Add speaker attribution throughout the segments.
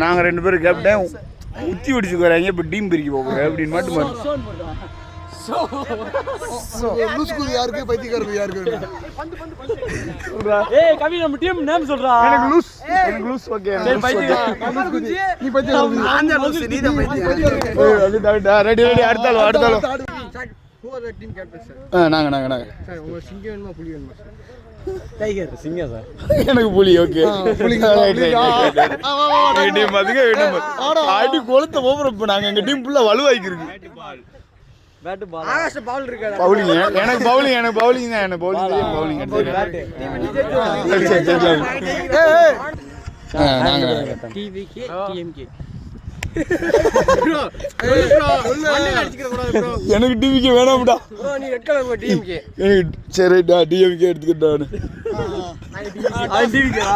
Speaker 1: நாங்க 2 பேரும் கேப்டன் உத்தி பிடிச்சு வராங்க. இப்ப டீம் பிரிக்க போறோம் அப்படின்னு மட்டும்
Speaker 2: யாருக்கு பைத்தியக்காரருக்கு யாருக்கு
Speaker 3: ஏய் கவி நம்ம டீம் நேம் சொல்றா.
Speaker 1: எனக்கு லூஸ் ஓகே
Speaker 3: சரி பைத்தியக்கார
Speaker 2: நீ பைத்தியக்கார
Speaker 4: நான் தான் லூஸ் நீ தான் பைத்தியக்கார.
Speaker 1: ரெடி அடுத்தாலும்
Speaker 4: who are the team captains sir?
Speaker 1: நாங்க
Speaker 4: sir உங்க சிங்கம் வேணுமா புலி வேணுமா sir?
Speaker 3: டைகர் சிங்கம் சார்.
Speaker 1: எனக்கு புலி ஓகே டீம் அதுக்கு ஆடி கொளுத்த போறோம். இப்ப நாங்க எங்க டீம் ஃபுல்லா வலுவாக்கி இருக்கு.
Speaker 3: பேட் பால்
Speaker 4: ஆகாஷ் பவுல் இருக்கா?
Speaker 1: பவுலிங் எனக்கு பவுலிங் தான். எனக்கு பவுலிங் நாங்க
Speaker 3: டிவிகே டிஎம்கே.
Speaker 1: எனக்கு டிவிக்கு வேணாம்டா
Speaker 4: bro நீ ரெட் கலர் போய் டிஎம்கே.
Speaker 1: எனக்கு சரிடா டிஎம்கே எடுத்துக்கிட்டானு.
Speaker 3: அவன் டிவிகேடா.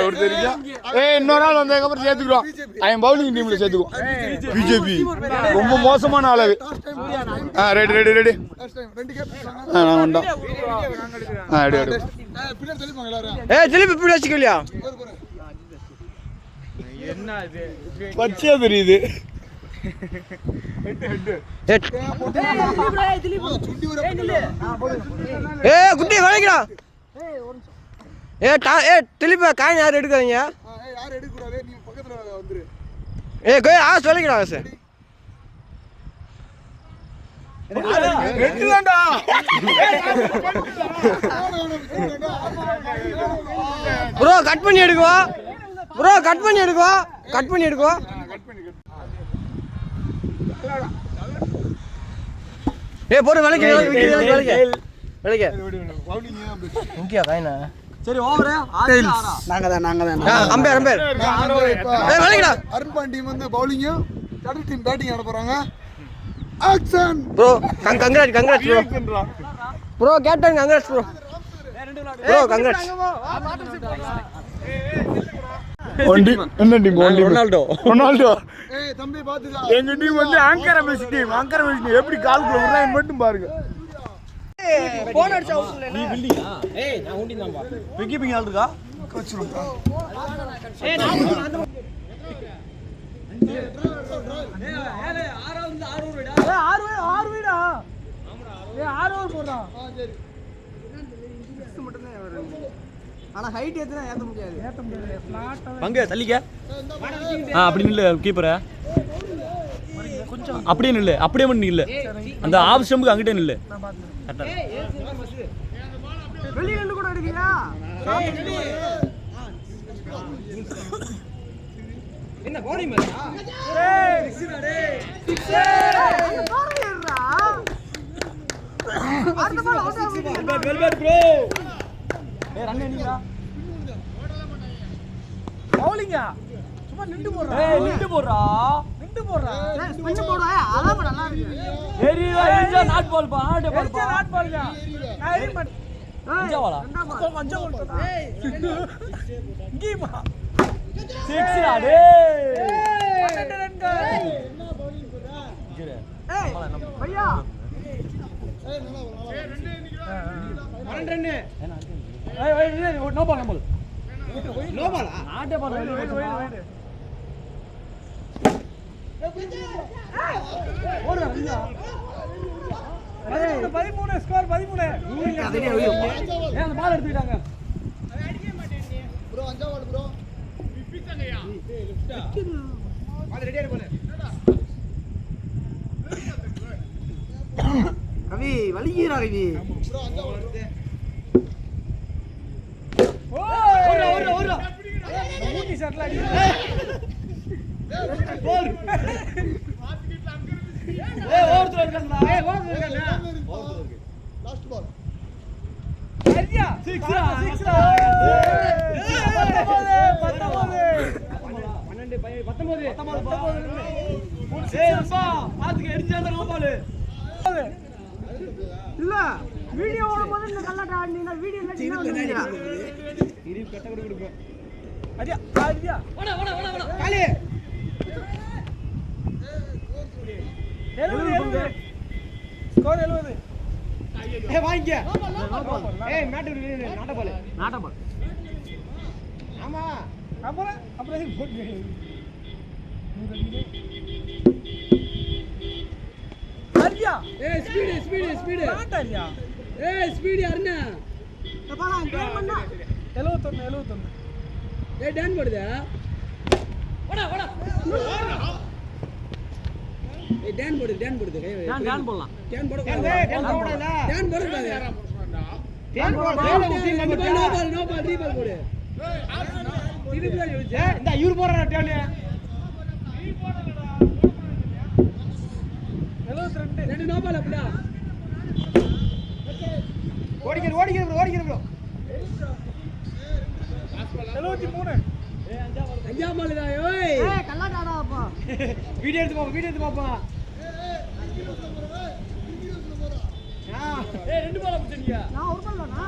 Speaker 1: ஒரு தெரிஞ்சா இன்னொரு நாள் வந்ததுக்கு அப்புறம் சேர்த்துக்கிறோம். அவன் பவுலிங் டீம்ல சேர்த்துக்குவோம். பிஜேபி ரொம்ப மோசமான ஆளு. ரெடி நான் வந்தோம்.
Speaker 4: திருப்பி இப்படி வச்சுக்கலையா?
Speaker 3: என்ன இது
Speaker 1: பச்சையா தெரியுது.
Speaker 4: குட்டி வளைக்கடா. திலீப் காயின் யாரும் எடுக்காதீங்க. ஆஸ் வளைக்கடா சார். ப்ரோ கட் பண்ணி எடுக்குவா. போடு வளைக்க இங்கயா காயினா.
Speaker 3: சரி ஓவர்.
Speaker 4: நாங்க தான் அம்பேர் வளைக்கடா.
Speaker 2: அருண் டீம் வந்து பவுலிங், கடல் டீம் பேட்டிங் ஆட போறாங்க. Action
Speaker 4: bro congrats bro captain congrats bro congrats.
Speaker 1: என்ன டீம்? ரொனால்டோ.
Speaker 2: ஏய் தம்பி பாத்துடா.
Speaker 1: எங்க டீம் வந்து ஆங்கர் மெஸ்ஸி டீம். எப்படி கால்குள்ள விடுறான்னு மட்டும் பாருங்க.
Speaker 4: போன் அடிச்சா அவுட் இல்ல.
Speaker 3: நீ பில்டிங்கா? ஏய் நான் ஊண்டி தான் பா. கீப்பிங் ஆள் இருக்கா?
Speaker 2: கோச்சுடா.
Speaker 4: ஏய் நான் அந்த
Speaker 3: ஆறு வீடா. ஏய் 6 ஓவர் போறா.
Speaker 2: சரி.
Speaker 4: ஆனா ஹைட் ஏத்துனா ஏத்த முடியாது.
Speaker 3: பங்க தள்ளிக்க. அப்படி நில்லு கீப்பரா. கொஞ்சம் அப்படியே நில்லு. அப்படியே மட்டும் நில்லு. அந்த ஆஃப் ஸ்டம்புக்கு அங்கிட்டே நில்லு. கரெக்ட்டா.
Speaker 4: வெளிய நின்னு கூட எடுக்கறியா? என்ன பாடி மேலா?
Speaker 3: ஏய்
Speaker 4: சிக்ஸா டேய். அந்த பால் ஏறா. அடுத்த பால் அவுட் ஆகுது.
Speaker 3: Well bat bro. ஏய் ரன் என்னடா? பவுலிங்கா? சும்மா நின்னு போடுறா. ஏய் நின்னு போடுறா. ஏய்
Speaker 4: ஸ்பின் போடுறா. அதான் நல்லா இருக்கு.
Speaker 3: ஏரியா நாட் பால் பா. நாட் பால்ங்க. ஏய் அஞ்சா வாடா. அஞ்சா பால். ஏய் கீமா. 6 டா டேய். 12 ரன்கள். என்ன பவுலிங் போடுறா? ஏய் பையா. ஏய் நல்லா. ஏய் 2 நிக்குறா. 12 ரன். ஏய் நோ பால். No ball. நாட்டே பால். ஓடுடா ரன்யா. 13 ஸ்கோர் 13. ஏன் அந்த பால் எடுத்துட்டாங்க?
Speaker 2: ப்ரோ அஞ்சா பால் ப்ரோ. பிப்பிச்சாங்கயா. ஏய் லெஃப்ட்டா. பால் ரெடியா இருக்கு.
Speaker 4: கவி வலிக்கிறா கவி.
Speaker 2: ப்ரோ அஞ்சா பால்.
Speaker 3: ஓடுடா. ஊட்டி ஷாட்ல அடி. கோல். பாத்துக்கிட்டு அங்க இருந்து. ஏய் ஓடுறா இருக்கடா.
Speaker 2: Last ball.
Speaker 3: சரியா 6 19 ஏய் அப்பா பாத்துக்க எடிச்சாத நோ பால்.
Speaker 4: இல்ல வீடியோ ஓடும்போது இந்த கல்லட்ட ஆடினா வீடியோ இல்ல சின்ன வந்துடா.
Speaker 3: இடி கட்ட கொடுப்பேன். அடியா ஓட காலி. 70 ஸ்கோர் 70.
Speaker 2: வாங்கிக்க. மேட்டு நாட்டபால்.
Speaker 3: நாட்டபால்.
Speaker 2: ஆமா. அப்புறம் போட்டு.
Speaker 3: அரியா.
Speaker 2: ஸ்பீடு.
Speaker 3: நாட்டரியா.
Speaker 2: ஸ்பீடு அருணா.
Speaker 4: பாலா கேம் பண்ணா
Speaker 3: 71.
Speaker 2: டான் போடுதா? ஓடா. டான் போடுது.
Speaker 3: டான் போடலாம்.
Speaker 2: டான் போட கூடாது. டான் போட கூடாது. நோ பால் ரீபால் போடு. திருப்பி யோசிச்சு. இந்த இவரு போறாரா டான்?
Speaker 3: 72.
Speaker 2: ரெண்டு நோ பால் அப்படிடா. ஓடிக்கிற ப்ரோ.
Speaker 3: 73.
Speaker 2: அஞ்சாம் பால் தான். ஓய்
Speaker 4: கல்லாடாடாப்பா
Speaker 2: வீடியோ எடுத்து பாப்பா. ரெண்டு பால் பிடிச்சீங்க.
Speaker 4: நான் ஒரு பால் தானா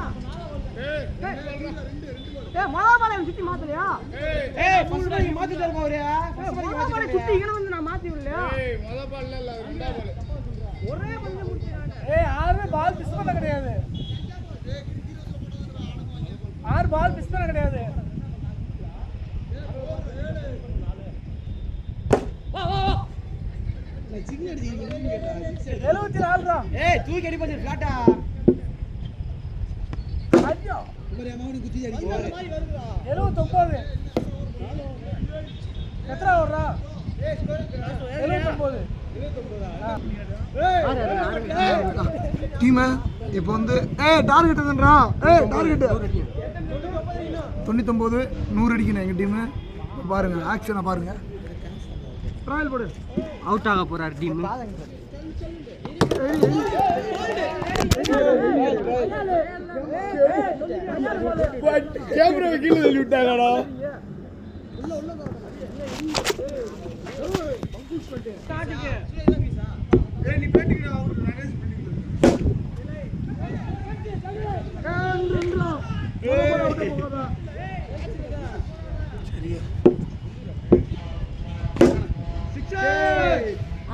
Speaker 4: மலாபாளையம் சுத்தி மாத்தலையா
Speaker 2: ஃபர்ஸ்ட் பால் மாத்தி தரமா அவரே.
Speaker 4: மலாபாளையம் சுத்தி இங்க வந்து நான் மாத்தி விடலையா
Speaker 1: முத பால்ல இல்ல ரெண்டாவது பால்.
Speaker 4: ஒரே பந்து முடிச்சாங்க.
Speaker 3: யாருமே பால் மிஸ் பண்ண கிடையாது. 6 பால் மிஸ் பண்ண கிடையாது.
Speaker 2: வா. நான் சிக்னல் அடிச்சிருக்கேன் கேட்டா.
Speaker 3: 74 தான்.
Speaker 2: தூக்கி அடி பண்ணு ஃப்ளாட்டா.
Speaker 3: ஐயோ.
Speaker 2: இவரே மாவனி குத்தி அடிக்குறாரு.
Speaker 3: 79. எத்தனை ஓடுறா? 79.
Speaker 5: டீம் இப்போ வந்து டார்கெட் என்னன்றா? டார்கெட் 99 100 அடிக்கணும் எங்கள் டீமு. பாருங்க ஆக்ஷனை பாருங்க. ட்ரையல் போடு.
Speaker 3: அவுட் ஆக போறார் டீம்.
Speaker 1: கேமரா கீழ தள்ளி விட்டாங்கடா. நீ பேட்டிங்கடா அவரு மேனேஜ்
Speaker 5: சரியா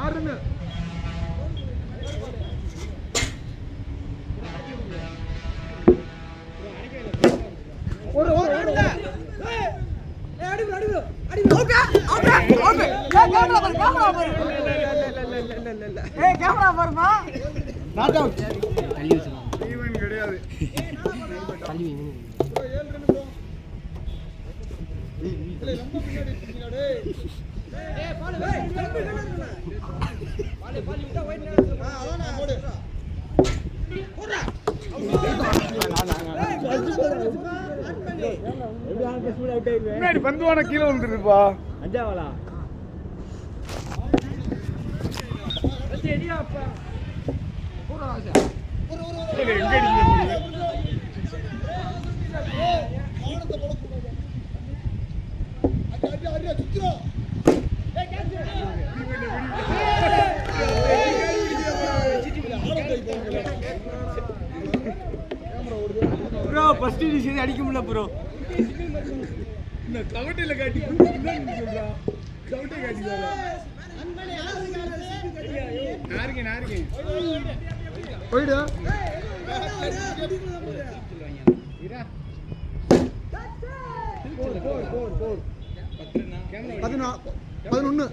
Speaker 5: 6 ரன்.
Speaker 4: கேமரா பாருமா
Speaker 5: நாட் அவுட்.
Speaker 1: ஈவன் கிடையாது. முன்னாடி பந்துவான கீழே வந்துருப்பா.
Speaker 3: அஞ்சாவலா.
Speaker 1: எங்க அடிக்க
Speaker 3: ப்ரோ ஃபர்ஸ்ட் டிஷ் அடிக்க முடியல ப்ரோ.
Speaker 1: இந்த கவட்டையில காட்டி சொல்றா. கவட்டை காட்டி நாருங்க
Speaker 5: போயிடு.
Speaker 1: இரா
Speaker 5: 11.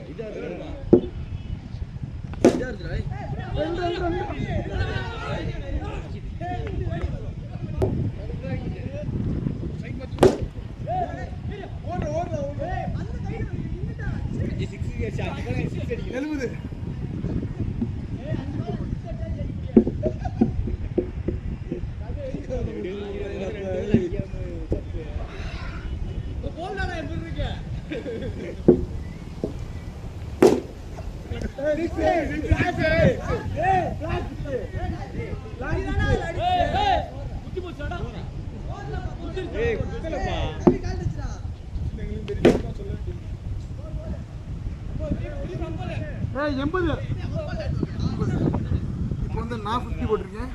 Speaker 5: ஏய் 80. இப்போ வந்து நான் 50 போட்டிருக்கேன்.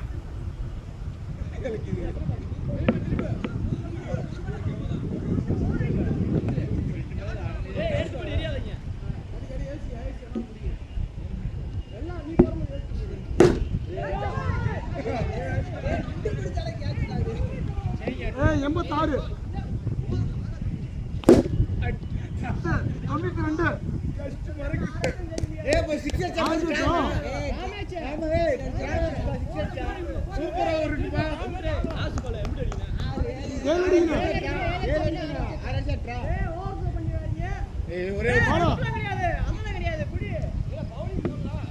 Speaker 5: 86 92
Speaker 2: ஏய் போய் சிக்ஸர் சாப்பிடு ஆமா ஏய் சூப்பரா இருக்குப்பா ஆசு போல எப்படி அடிக்குது 7 அடிக்குது அரஞ்சா ட்ரா ஏய் ஓவர் பண்ணிடுறீங்க ஏய் ஒரே போடா கிடையாது அம்மன கிடையாது புடி இல்ல பவுலிங் சொல்லலாம்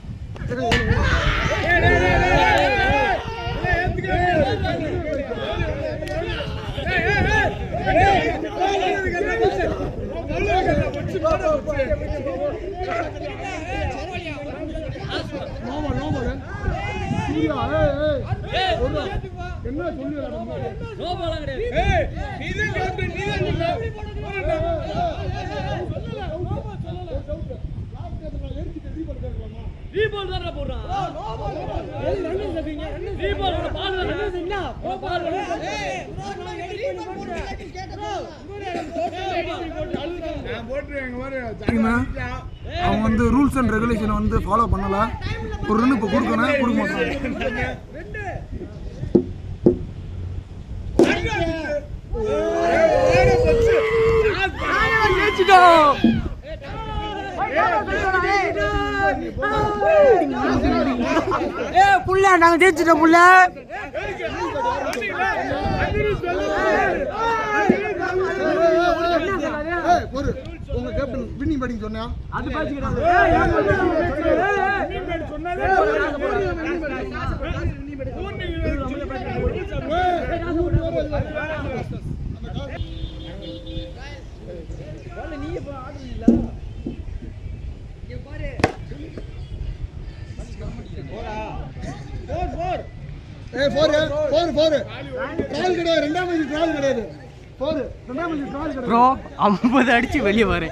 Speaker 2: என்ன சொல்லி
Speaker 3: ரீபால் தான் போடுறான் ரன் செட்டிங்க ரீபால் பால் ரன் என்ன பால்
Speaker 5: அவன் வந்து ரூல்ஸ் அண்ட் ரெகுலேஷனை வந்து ஃபாலோ பண்ணல. ஒரு ரன் இப்போ கொடுக்கணும், கொடுக்க மாட்டாங்க.
Speaker 4: புள்ள நாங்க ஜெயிச்சிட்டோம் புள்ள.
Speaker 5: உங்க கேப்டன் வின்னிங் பேட்டிங் சொன்னா
Speaker 3: அது பாத்துக்கிறாங்க.
Speaker 4: ப்ரோ 50 அடிச்சு வெளியே வர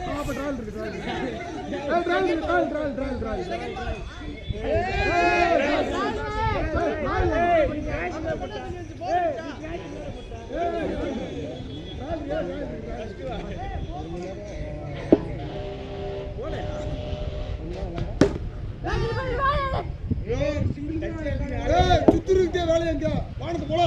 Speaker 5: சுத்திருக்கே வேலை எங்க வானத்து போல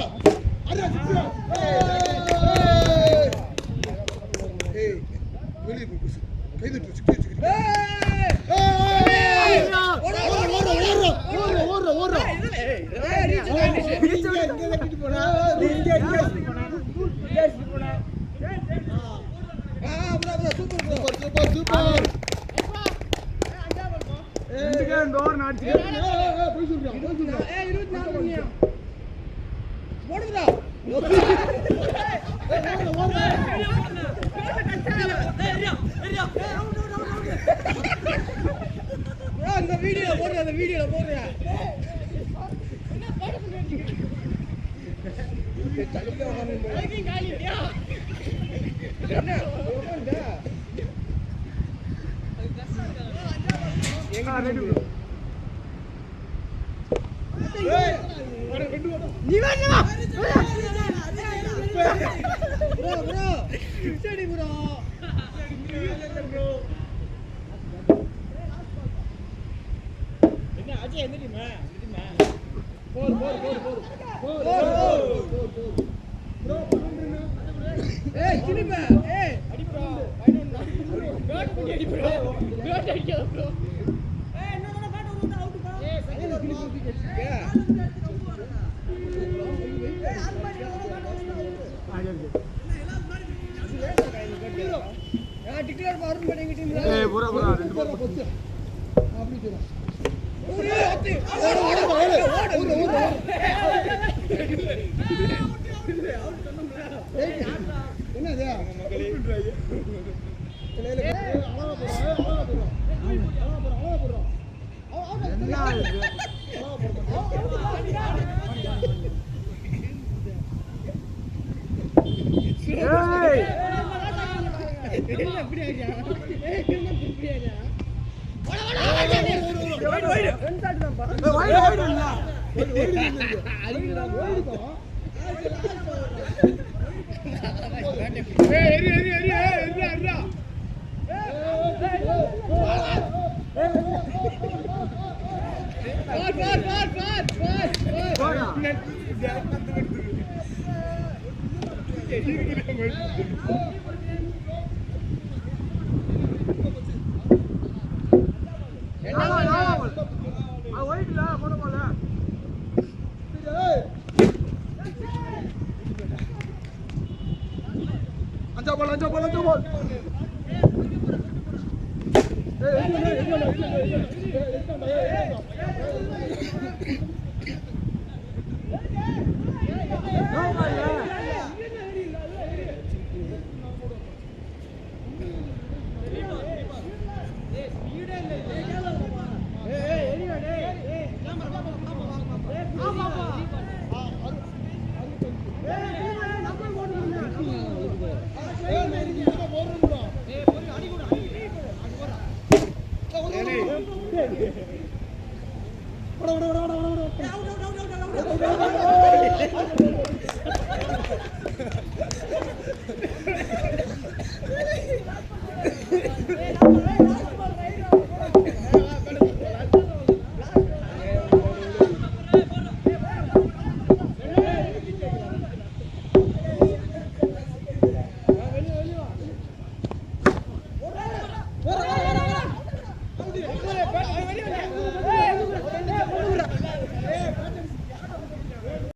Speaker 5: அஞ்சா பால்